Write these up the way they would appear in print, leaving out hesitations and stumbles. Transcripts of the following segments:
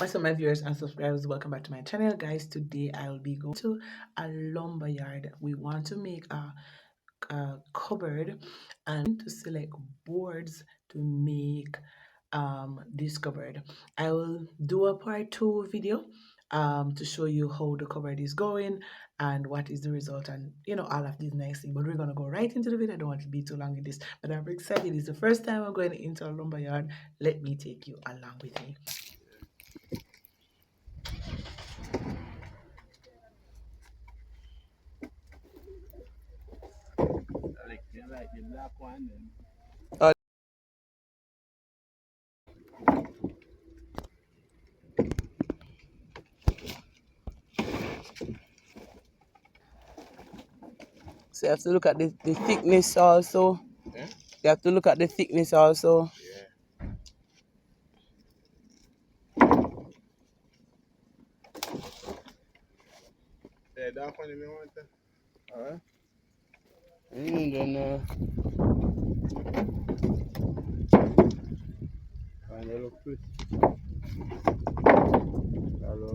So my viewers and subscribers, welcome back to my channel, guys. Today I'll be going to a lumber yard. We want to make a cupboard and to select boards to make this cupboard. I will do a part 2 video to show you how the cupboard is going and what is the result, and all of these nice things. But we're gonna go right into the video. I don't want to be too long with this, but I'm excited. It's the first time I'm going into a lumber yard. Let me take you along with me. Like the black one then. So you have to look at the thickness also. Yeah? You have to look at the thickness also. Yeah. Yeah, that one you want to. Alright. Then and they look pretty. Hello,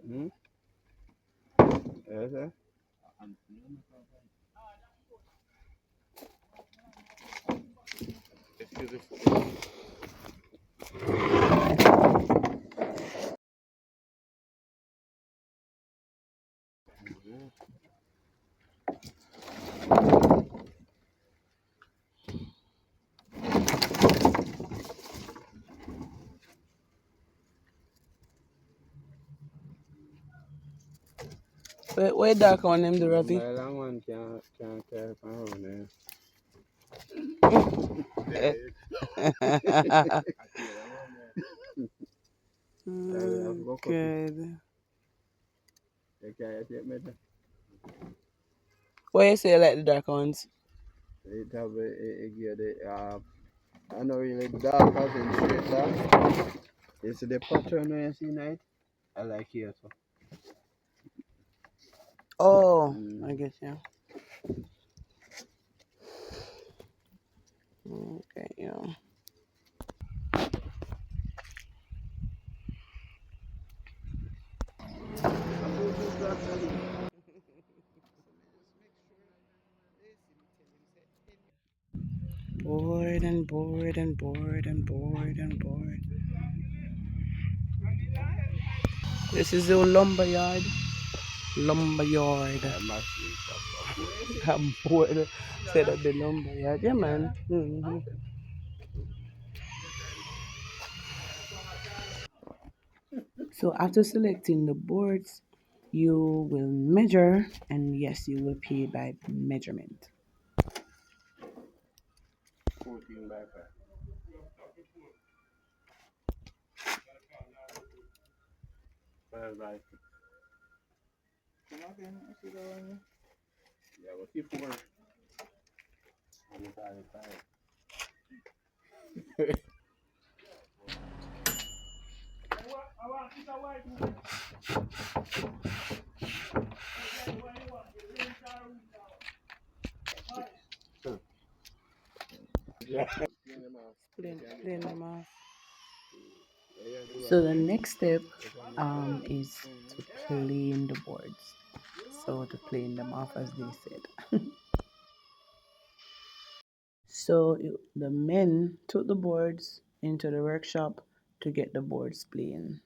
Hmm? Yes, sir. Excuse me. Where dark on them, the Ravi? My long one can't carry from home Good. You can't take me there. Why you say you like the dark ones? It have give the I know really dark as in straight dark. You see the pattern when you see night? I like here so. Oh, I guess, yeah. Okay, yeah. Board and board and board and board and board. This is the lumber yard. Lumber yard. I'm bored. Set up the lumber yard. Yeah, man. So after selecting the boards, you will measure, and yes, you will pay by measurement. 14 by 5. Five by 6. Yeah, but if one. I'm sorry, 5. Clean them off. So the next step is to plane the boards. So to plane them off, as they said. So the men took the boards into the workshop to get the boards planed.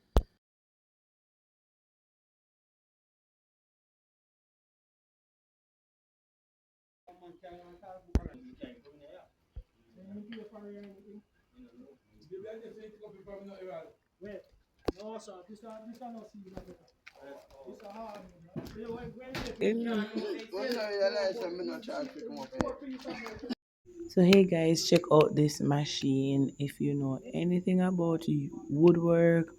So hey guys, check out this machine. If you know anything about woodwork,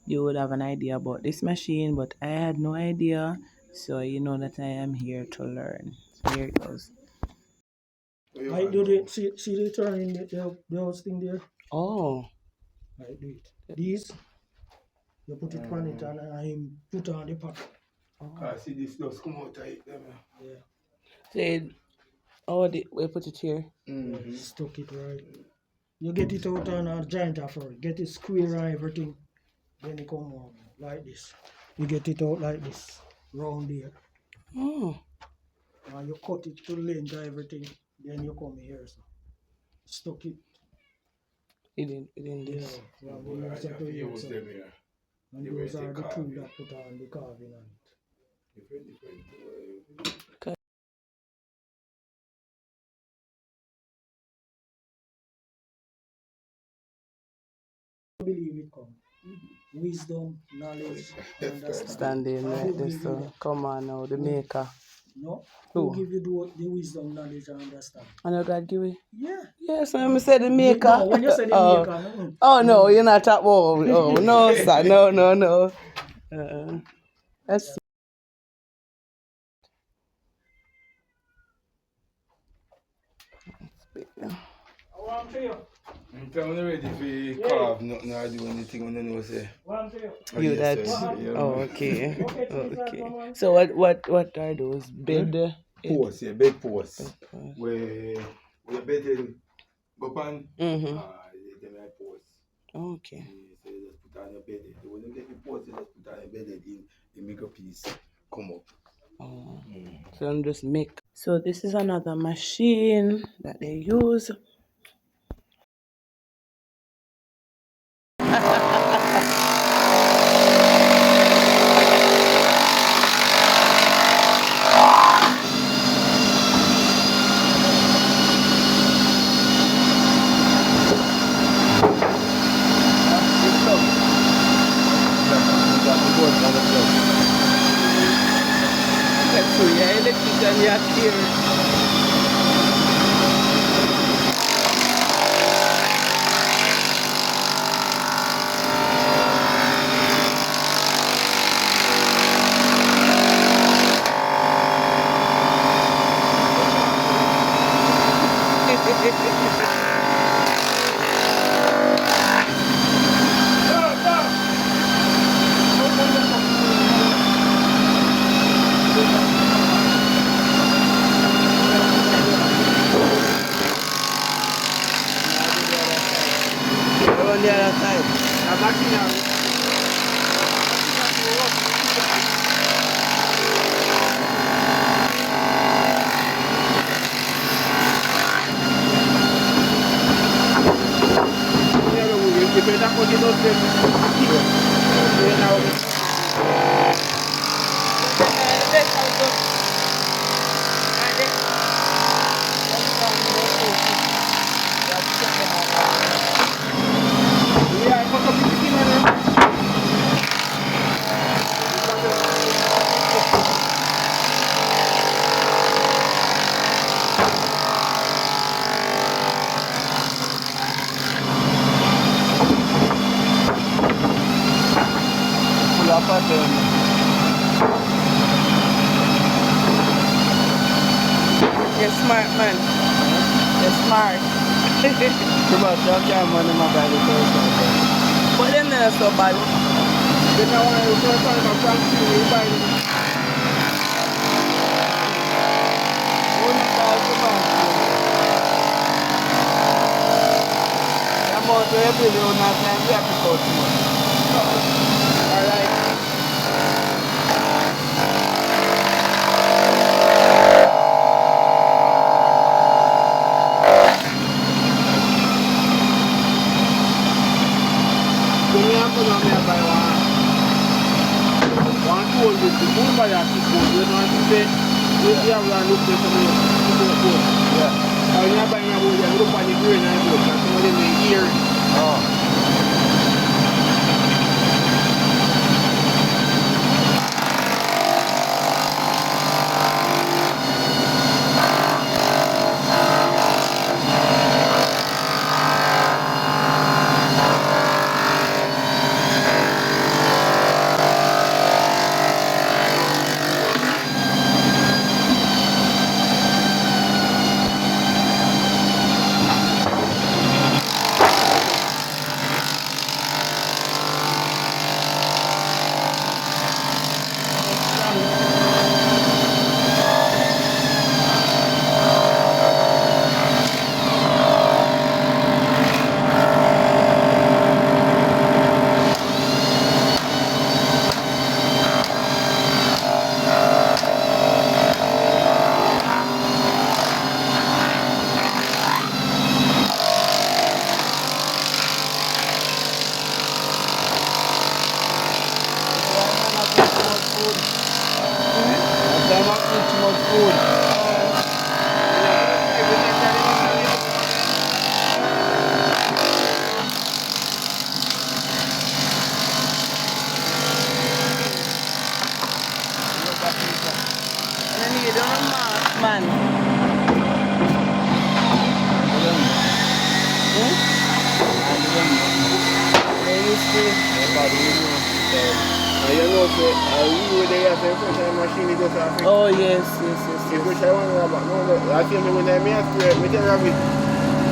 you would have an idea about this machine, but I had no idea. So you know that I am here to learn. So here it goes. I do the see the turn in the house thing there. Oh, I do it. These you put it on it and I put on the pack I see this just come out tight. Yeah. Say, oh, we put it here. Mm-hmm. Stuck it right. You get it out on a joint after. Get it square and everything. Then you come out like this. You get it out like this. Round there. Oh, And you cut it to length and everything. Then you come here. So. Stuck it. it in Yeah. this. Yeah, we use that to use so. And those are the tools that put on the carving on it. I believe it come. Wisdom, knowledge, understanding. Standing And right who there, give you so that? come on now, the Who? maker. No? Who? Who give you the wisdom, knowledge, and understanding? I know God give it. Yeah. Yes, I said the maker. No, when you say the Oh. maker, no. Oh no, you're not at all. Oh no, sir, no. That's One to you. I'm telling you ready for carve, nothing I do anything when I know say. One to you. Oh, you yes, that. sir. Yeah, Oh, man. okay. Okay, Okay. So what are those? Bed. Post, yeah, bed post. Bed post. Where bed is go on. Mhm. They like post. Okay. So you just put on your bed. When you get the post, you just put on your bed in the make a piece come up. Oh. So I'm just make. So this is another machine that they use. So yeah, electrician here. On the other side. You're smart, man. You're smart. Too much, you can't money my body first. But them not so bad. Then I want to first time my friends see me buy them. One bag to man. I'm out to every day on my time. We have to go too much. Alright. So me have to know me buy one tool with the moon by that people. You know what I'm saying? You have to look for some people. Yeah. When you buy your boat, you look for the grain and boat. That's what they make here. Oh. Oh yes. Which I want to know about. No, I feel me when I spray, me tell you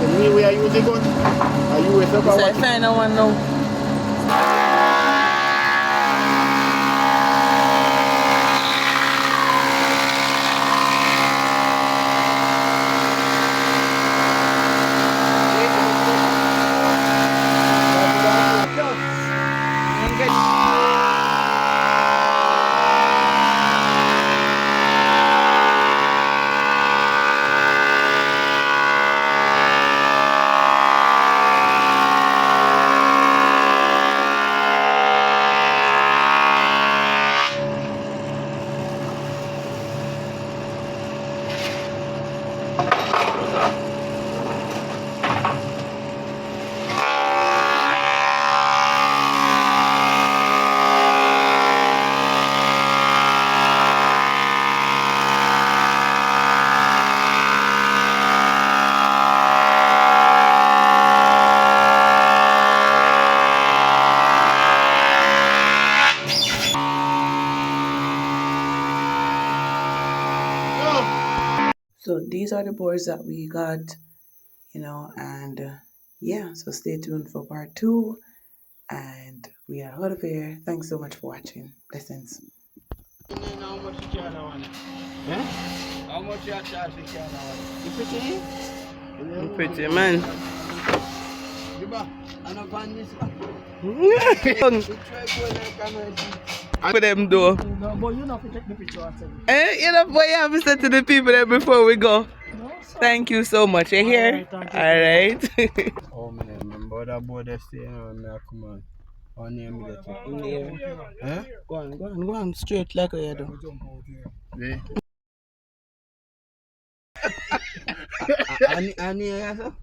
the me where I use the gun, I use it up So I find out one now. So these are the boards that we got, and yeah, so stay tuned for part 2. And we are out of here. Thanks so much for watching. Blessings. How much you charge that one? Eh? How much you charge for that one? You pretty? You pretty, man. I don't find this one. I put them do. No, but you know if you take the picture and send it. You know what you have to say to the people there before we go. No, sir. Thank you so much. You hear? Alright, thank you. Alright. Oh man, remember that boy that stay on me, come on. On name me that. In here. Huh? Go on, straight like you do. Yeah. And here, sir?